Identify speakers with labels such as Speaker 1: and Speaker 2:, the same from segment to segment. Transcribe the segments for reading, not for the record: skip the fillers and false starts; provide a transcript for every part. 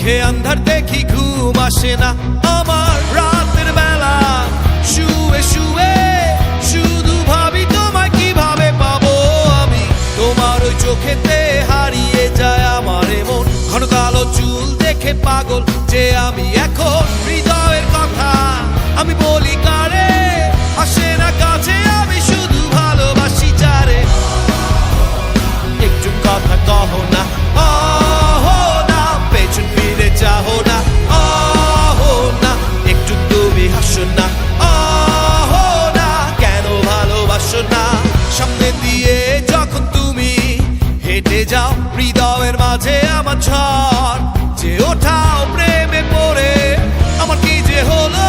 Speaker 1: চোখে আন্ধার দেখি ঘুম আসে না আমার রাতের বেলা শুয়ে শুয়ে শুধু ভাবি তোমায় কিভাবে পাবো আমি তোমার ওই চোখেতে হারিয়ে যায় আমার মন ঘন কালো চুল দেখে পাগল যে আমি এখন হৃদয়ের কথা আমি বলি কারে আসে না কাছে আমি শুধু ভালোবাসি যারে একটু কথা কহো না না পেছন ফিরে চাহো না না একটু তুমি হাসো না না কেন ভালোবাসো না সামনে দিয়ে যখন তুমি হেঁটে যাও হৃদয়ের মাঝে আমার ঝড় যে ওঠাও প্রেমে পড়ে আমার কি যে হলো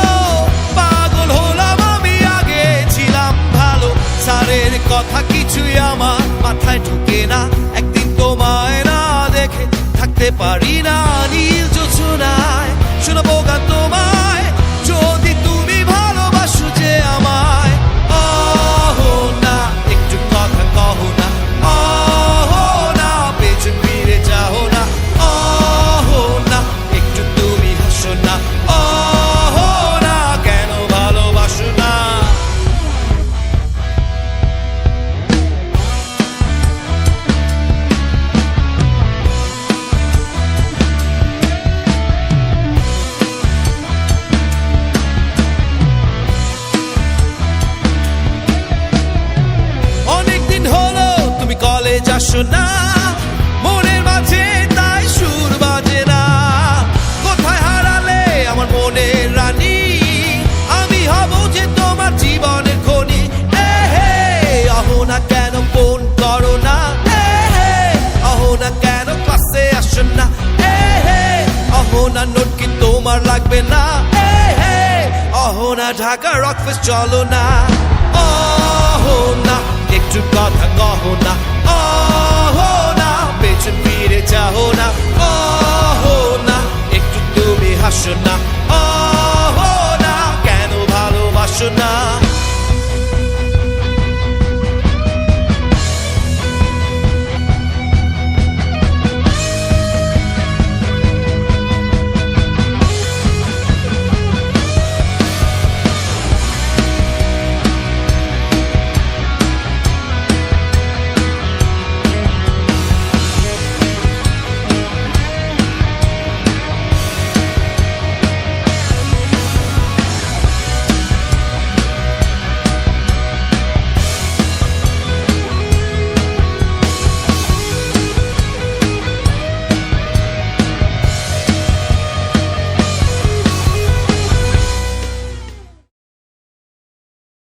Speaker 1: পাগল হলাম আমি আগে ছিলাম ভালো সারের কথা কিছুই আমার মাথায় ঢুকে না একদিন তোমায় না দেখে থাকতে পারি না নীল জোছনায় শোনাবো গান তোমায় যদি তুমি ভালোবাসো যে আমায় না একটু কথা কহো না না পেছন ফিরে যাও না না একটু তুমি হাসো না না কেন ভালোবাসো না অনেকদিন হলো তুমি কলেজ আসো না মনের মাঝে তাই সুর বাজে না কোথায় হারালে আমার মনের রানী আমি হব যে তোমার জীবনের খনি আহো না কেন ফোন করো না আহো না কেন ক্লাসে আসো না আহো না নোট কি তোমার লাগবে না আহো না ঢাকা রকফেস্ট চলো না না একটু কথা কহো না না পেছন ফিরে যাও না না একটু তুমি হাসো না না কেন ভালোবাসো না